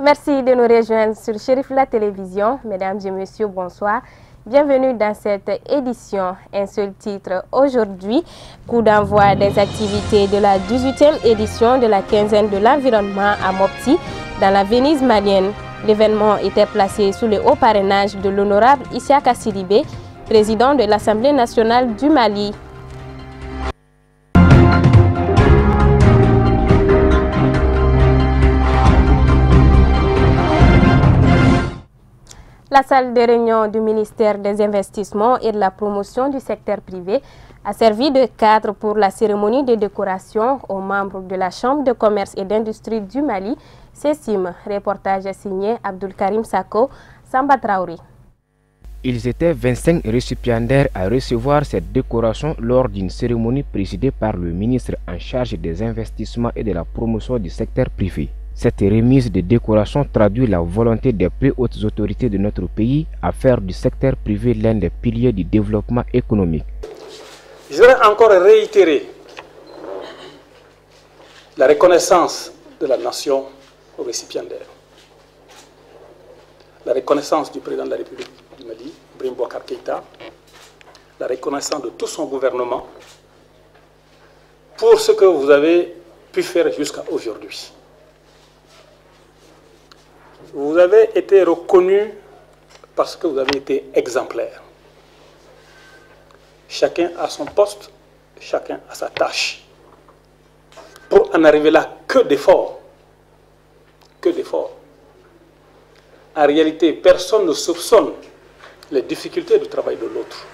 Merci de nous rejoindre sur Chérif la télévision. Mesdames et messieurs, bonsoir. Bienvenue dans cette édition. Un seul titre aujourd'hui, coup d'envoi des activités de la 18e édition de la quinzaine de l'environnement à Mopti, dans la Venise malienne. L'événement était placé sous le haut parrainage de l'honorable Isiaka Sidibé, président de l'Assemblée nationale du Mali. La salle de réunion du ministère des Investissements et de la promotion du secteur privé a servi de cadre pour la cérémonie de décoration aux membres de la Chambre de commerce et d'industrie du Mali, CECIM. Reportage signé Abdul Karim Sako, Samba Traoré. Ils étaient 25 récipiendaires à recevoir cette décoration lors d'une cérémonie présidée par le ministre en charge des investissements et de la promotion du secteur privé. Cette remise de décoration traduit la volonté des plus hautes autorités de notre pays à faire du secteur privé l'un des piliers du développement économique. Je voudrais encore réitérer la reconnaissance de la nation aux récipiendaires. La reconnaissance du président de la République du Mali, Ibrahim Boubacar Keïta, la reconnaissance de tout son gouvernement pour ce que vous avez pu faire jusqu'à aujourd'hui. Vous avez été reconnu parce que vous avez été exemplaire. Chacun a son poste, chacun a sa tâche. Pour en arriver là, que d'efforts. Que d'efforts. En réalité, personne ne soupçonne les difficultés du travail de l'autre.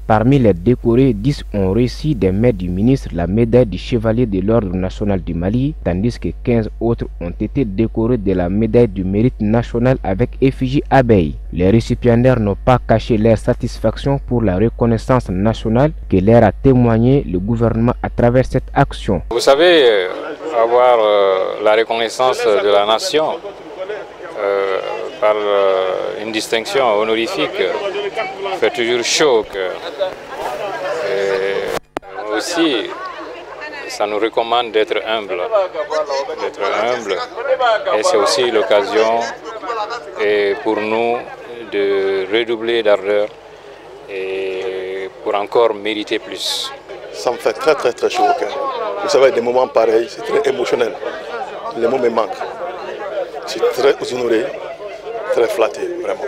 Parmi les décorés, 10 ont reçu des mains du ministre la médaille du chevalier de l'ordre national du Mali, tandis que 15 autres ont été décorés de la médaille du mérite national avec effigie abeille. Les récipiendaires n'ont pas caché leur satisfaction pour la reconnaissance nationale que leur a témoigné le gouvernement à travers cette action. Vous savez, avoir la reconnaissance de la nation par une distinction honorifique fait toujours chaud. Et aussi, ça nous recommande d'être humble. Et c'est aussi l'occasion pour nous de redoubler d'ardeur et pour encore mériter plus. Ça me fait très chaud au cœur. Vous savez, des moments pareils, c'est très émotionnel. Les mots me manquent. Je suis très honoré, très flatté, vraiment.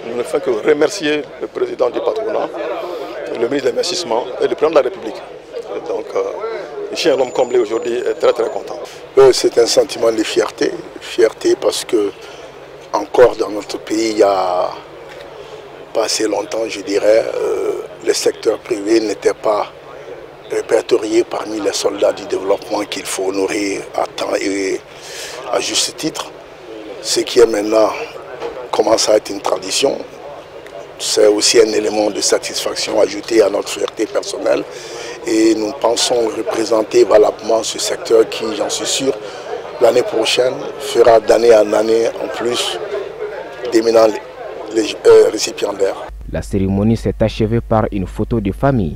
Nous ne faisons que remercier le président du patronat, le ministre de l'Investissement et le président de la République. Donc, je suis un homme comblé aujourd'hui et très content. C'est un sentiment de fierté. Fierté parce que, encore dans notre pays, il n'y a pas assez longtemps, je dirais, le secteur privé n'était pas répertorié parmi les soldats du développement qu'il faut honorer à temps et à juste titre. Ce qui est maintenant commence à être une tradition. C'est aussi un élément de satisfaction ajouté à notre fierté personnelle. Et nous pensons représenter valablement ce secteur qui, j'en suis sûr, l'année prochaine fera d'année en année en plus d'éminents récipiendaires. La cérémonie s'est achevée par une photo de famille.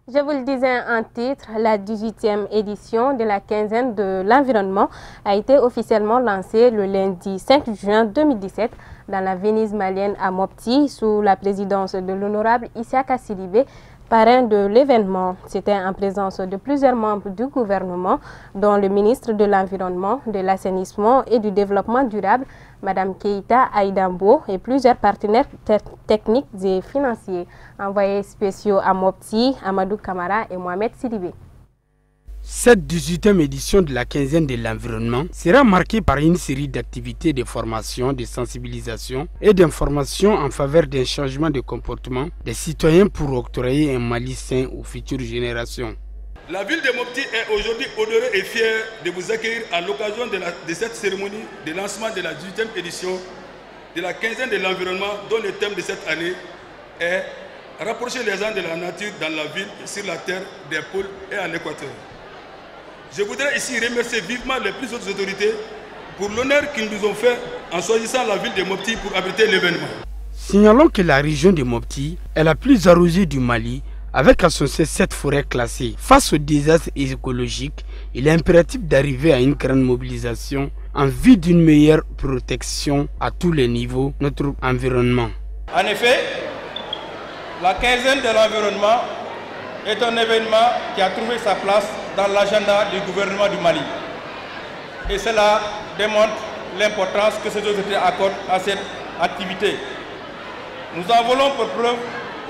Je vous le disais en titre, la 18e édition de la quinzaine de l'environnement a été officiellement lancée le lundi 5 juin 2017 dans la Venise malienne à Mopti sous la présidence de l'honorable Isiaka Sidibé, parrain de l'événement. C'était en présence de plusieurs membres du gouvernement, dont le ministre de l'Environnement, de l'Assainissement et du Développement durable, Mme Keïta Aïdambo, et plusieurs partenaires techniques et financiers. Envoyés spéciaux à Mopti, Amadou Kamara et Mohamed Sidibé. Cette 18e édition de la quinzaine de l'environnement sera marquée par une série d'activités de formation, de sensibilisation et d'information en faveur d'un changement de comportement des citoyens pour octroyer un Mali sain aux futures générations. La ville de Mopti est aujourd'hui honorée et fière de vous accueillir à l'occasion de cette cérémonie de lancement de la 18e édition de la quinzaine de l'environnement, dont le thème de cette année est « Rapprocher les gens de la nature dans la ville, sur la terre, des pôles et à l'équateur ». Je voudrais ici remercier vivement les plus hautes autorités pour l'honneur qu'ils nous ont fait en choisissant la ville de Mopti pour abriter l'événement. Signalons que la région de Mopti est la plus arrosée du Mali, avec à son sein 7 forêts classées. Face aux désastres écologiques, il est impératif d'arriver à une grande mobilisation en vue d'une meilleure protection à tous les niveaux de notre environnement. En effet, la quinzaine de l'environnement est un événement qui a trouvé sa place dans l'agenda du gouvernement du Mali. Et cela démontre l'importance que ces autorités accordent à cette activité. Nous en voulons pour preuve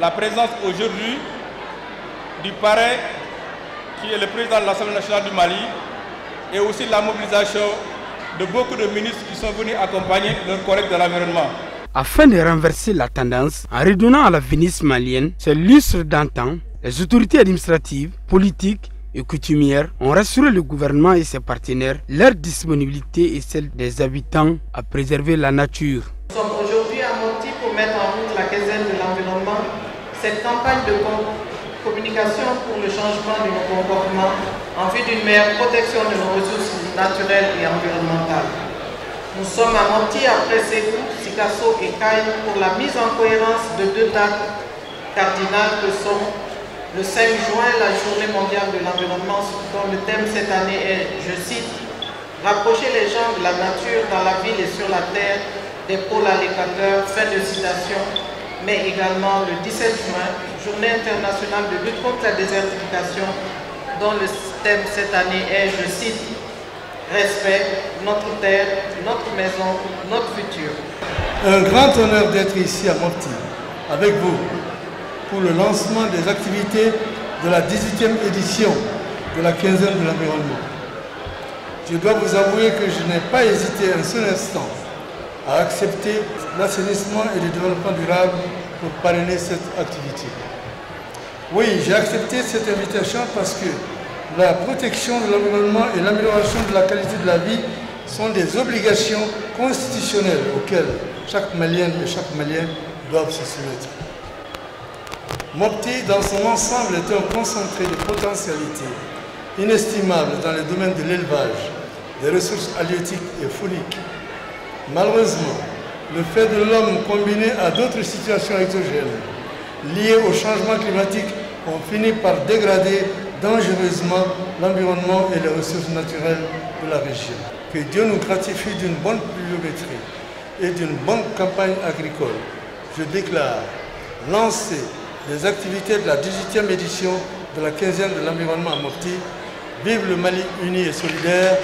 la présence aujourd'hui du parrain qui est le président de l'Assemblée nationale du Mali et aussi la mobilisation de beaucoup de ministres qui sont venus accompagner leurs collègues de l'environnement. Afin de renverser la tendance, en redonnant à la Venise malienne ce lustre d'antan, les autorités administratives, politiques et coutumières ont rassuré le gouvernement et ses partenaires leur disponibilité et celle des habitants à préserver la nature. Nous sommes aujourd'hui à Mopti pour mettre en route la quinzaine de l'environnement. Cette campagne de communication pour le changement de nos comportements en vue d'une meilleure protection de nos ressources naturelles et environnementales. Nous sommes à Mopti après Ségou, Sikasso et Caille pour la mise en cohérence de deux dates cardinales que sont le 5 juin, la journée mondiale de l'environnement, dont le thème cette année est, je cite, « Rapprocher les gens de la nature dans la ville et sur la terre, des pôles à l'équateur », fin de citation, mais également le 17 juin, journée internationale de lutte contre la désertification, dont le thème cette année est, je cite, « Respect, notre terre, notre maison, notre futur ». Un grand honneur d'être ici à Mopti, avec vous, pour le lancement des activités de la 18e édition de la quinzaine de l'environnement. Je dois vous avouer que je n'ai pas hésité un seul instant à accepter l'assainissement et le développement durable pour parrainer cette activité. Oui, j'ai accepté cette invitation parce que la protection de l'environnement et l'amélioration de la qualité de la vie sont des obligations constitutionnelles auxquelles chaque Malienne et chaque Malien doivent se soumettre. Mopti, dans son ensemble, est un concentré de potentialités inestimables dans les domaines de l'élevage, des ressources halieutiques et foliques. Malheureusement, le fait de l'homme combiné à d'autres situations exogènes liées au changement climatique ont fini par dégrader dangereusement l'environnement et les ressources naturelles de la région. Que Dieu nous gratifie d'une bonne pluviométrie et d'une bonne campagne agricole. Je déclare lancer les activités de la 18e édition de la quinzaine de l'environnement à Mopti. Vive le Mali uni et solidaire.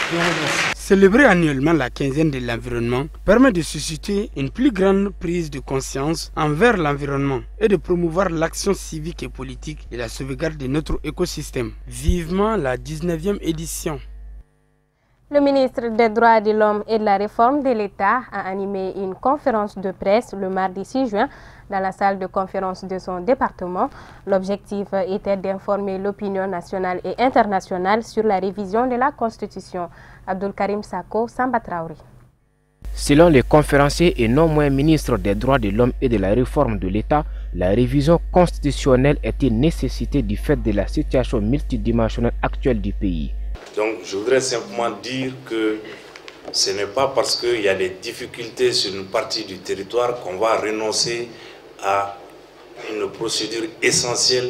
Je vous remercie. Célébrer annuellement la quinzaine de l'environnement permet de susciter une plus grande prise de conscience envers l'environnement et de promouvoir l'action civique et politique et la sauvegarde de notre écosystème. Vivement la 19e édition. Le ministre des Droits de l'Homme et de la Réforme de l'État a animé une conférence de presse le mardi 6 juin dans la salle de conférence de son département. L'objectif était d'informer l'opinion nationale et internationale sur la révision de la Constitution. Abdul Karim Sako, Samba Traoré. Selon les conférenciers et non moins ministres des Droits de l'Homme et de la Réforme de l'État, la révision constitutionnelle est une nécessité du fait de la situation multidimensionnelle actuelle du pays. Donc je voudrais simplement dire que ce n'est pas parce qu'il y a des difficultés sur une partie du territoire qu'on va renoncer à une procédure essentielle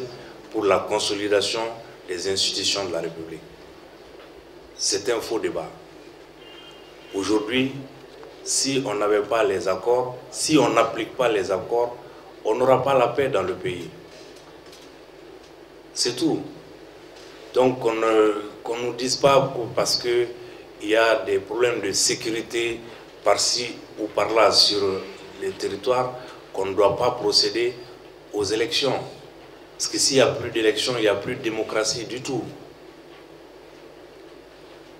pour la consolidation des institutions de la République. C'est un faux débat. Aujourd'hui, si on n'avait pas les accords, si on n'applique pas les accords, on n'aura pas la paix dans le pays. C'est tout. Donc qu'on ne nous dise pas parce qu'il y a des problèmes de sécurité par-ci ou par-là sur les territoires qu'on ne doit pas procéder aux élections. Parce que s'il n'y a plus d'élections, il n'y a plus de démocratie du tout.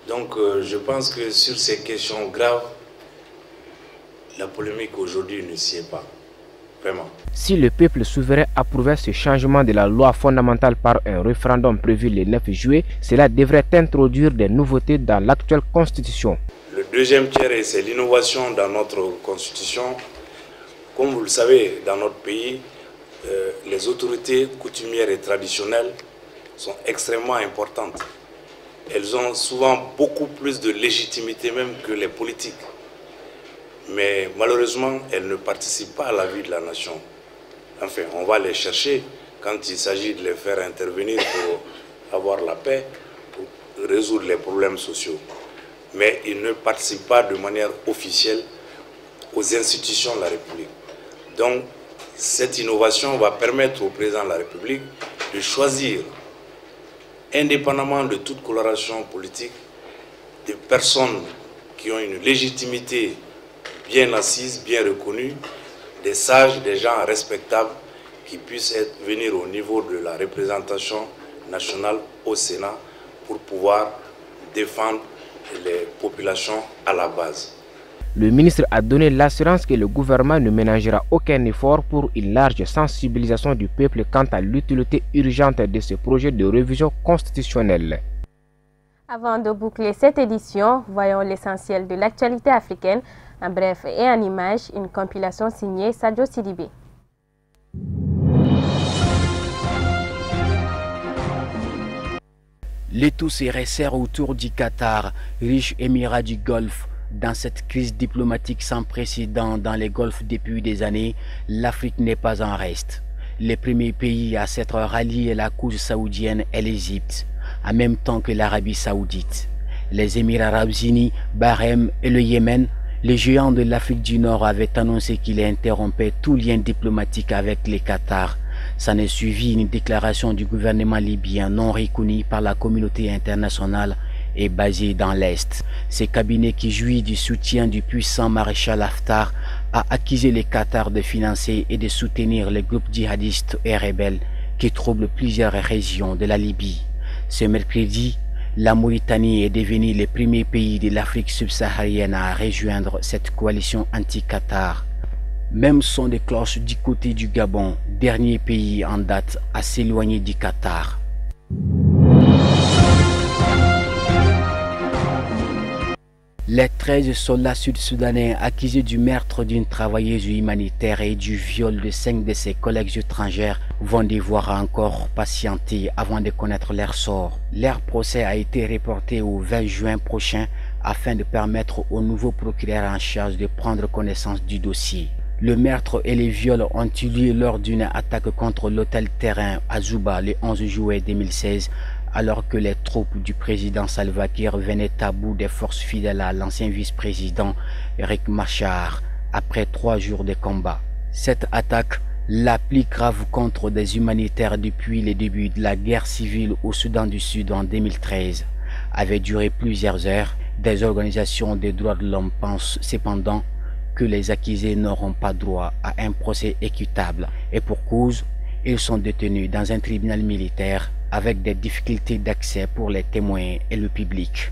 Donc je pense que sur ces questions graves, la polémique aujourd'hui ne s'y est pas. Vraiment. Si le peuple souverain approuvait ce changement de la loi fondamentale par un référendum prévu le 9 juillet, cela devrait introduire des nouveautés dans l'actuelle constitution. Le deuxième tiers, c'est l'innovation dans notre constitution. Comme vous le savez, dans notre pays, les autorités coutumières et traditionnelles sont extrêmement importantes. Elles ont souvent beaucoup plus de légitimité même que les politiques. Mais malheureusement, elles ne participent pas à la vie de la nation. Enfin, on va les chercher quand il s'agit de les faire intervenir pour avoir la paix, pour résoudre les problèmes sociaux. mais il ne participe pas de manière officielle aux institutions de la République. Donc, cette innovation va permettre au président de la République de choisir, indépendamment de toute coloration politique, des personnes qui ont une légitimité bien assise, bien reconnue, des sages, des gens respectables qui puissent venir au niveau de la représentation nationale au Sénat pour pouvoir défendre les populations à la base. Le ministre a donné l'assurance que le gouvernement ne ménagera aucun effort pour une large sensibilisation du peuple quant à l'utilité urgente de ce projet de révision constitutionnelle. Avant de boucler cette édition, voyons l'essentiel de l'actualité africaine, en bref et en images, une compilation signée Sadio Sidibé. Le tout se resserre autour du Qatar, riche émirat du Golfe. Dans cette crise diplomatique sans précédent dans les Golfes depuis des années, l'Afrique n'est pas en reste. Le premier pays à s'être rallié à la cause saoudienne est l'Égypte, en même temps que l'Arabie saoudite. Les Émirats arabes unis, Bahreïn et le Yémen, les géants de l'Afrique du Nord avaient annoncé qu'ils interrompaient tout lien diplomatique avec le Qatar. S'en est suivi une déclaration du gouvernement libyen non reconnue par la communauté internationale et basé dans l'Est. Ce cabinet qui jouit du soutien du puissant maréchal Haftar a accusé le Qatar de financer et de soutenir les groupes djihadistes et rebelles qui troublent plusieurs régions de la Libye. Ce mercredi, la Mauritanie est devenue le premier pays de l'Afrique subsaharienne à rejoindre cette coalition anti-Qatar. Même son de cloche du côté du Gabon, dernier pays en date à s'éloigner du Qatar. Les 13 soldats sud-soudanais accusés du meurtre d'une travailleuse humanitaire et du viol de 5 de ses collègues étrangères vont devoir encore patienter avant de connaître leur sort. Leur procès a été reporté au 20 juin prochain afin de permettre au nouveau procureur en charge de prendre connaissance du dossier. Le meurtre et les viols ont eu lieu lors d'une attaque contre l'hôtel Terrain à Juba le 11 juillet 2016, alors que les troupes du président Salva Kiir venaient à bout des forces fidèles à l'ancien vice-président Riek Machar après 3 jours de combat. Cette attaque, la plus grave contre des humanitaires depuis le début de la guerre civile au Soudan du Sud en 2013, avait duré plusieurs heures. Des organisations des droits de l'homme pensent cependant que les accusés n'auront pas droit à un procès équitable et pour cause, ils sont détenus dans un tribunal militaire avec des difficultés d'accès pour les témoins et le public.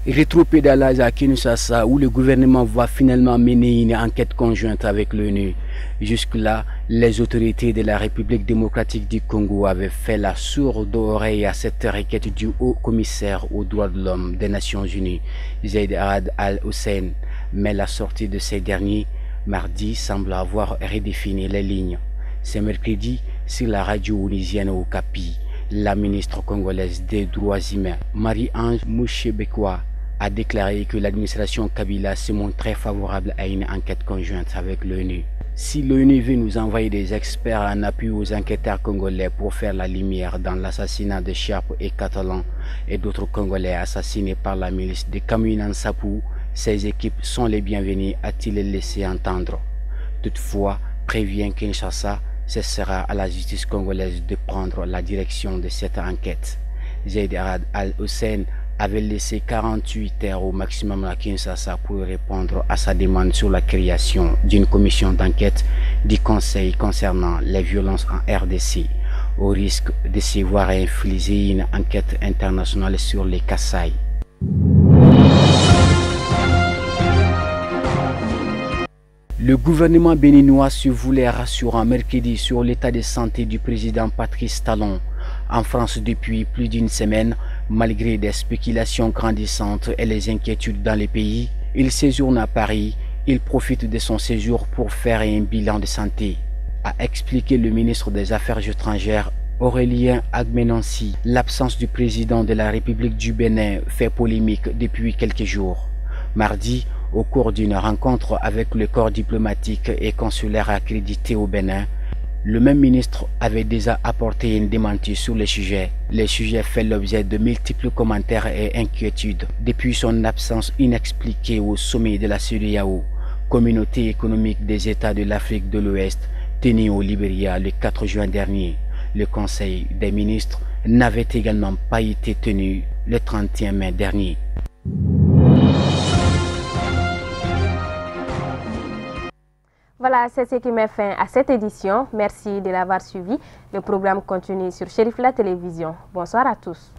Rétropédalage à Kinshasa où le gouvernement va finalement mener une enquête conjointe avec l'ONU. Jusque-là, les autorités de la République démocratique du Congo avaient fait la sourde oreille à cette requête du haut commissaire aux droits de l'homme des Nations Unies, Zeid Ra'ad al-Hussein. Mais la sortie de ces derniers, mardi, semble avoir redéfini les lignes. Ce mercredi, sur la radio onisienne Okapi, la ministre congolaise des droits humains, Marie-Ange Mouchebekwa, a déclaré que l'administration Kabila se montre très favorable à une enquête conjointe avec l'ONU. Si l'ONU veut nous envoyer des experts en appui aux enquêteurs congolais pour faire la lumière dans l'assassinat de Sharp et Catalan et d'autres Congolais assassinés par la milice de Kamina Nsapu, ces équipes sont les bienvenues, a-t-il laissé entendre. Toutefois, prévient Kinshasa, ce sera à la justice congolaise de prendre la direction de cette enquête. Zeid Ra'ad al-Hussein avait laissé 48 heures au maximum à Kinshasa pour répondre à sa demande sur la création d'une commission d'enquête du Conseil concernant les violences en RDC, au risque de se voir infliger une enquête internationale sur les Kasaï. Le gouvernement béninois se voulait rassurant mercredi sur l'état de santé du président Patrice Talon. En France depuis plus d'une semaine, malgré des spéculations grandissantes et les inquiétudes dans les pays, il séjourne à Paris. Il profite de son séjour pour faire un bilan de santé, a expliqué le ministre des Affaires étrangères Aurélien Agmenonsi. L'absence du président de la République du Bénin fait polémique depuis quelques jours. Mardi, au cours d'une rencontre avec le corps diplomatique et consulaire accrédité au Bénin, Le même ministre avait déjà apporté une démentie sur le sujet. Le sujet fait l'objet de multiples commentaires et inquiétudes depuis son absence inexpliquée au sommet de la CEDEAO, Communauté économique des États de l'Afrique de l'Ouest, tenu au Libéria le 4 juin dernier. Le Conseil des ministres n'avait également pas été tenu le 31 mai dernier. Voilà, c'est ce qui met fin à cette édition. Merci de l'avoir suivi. Le programme continue sur Chérif La Télévision. Bonsoir à tous.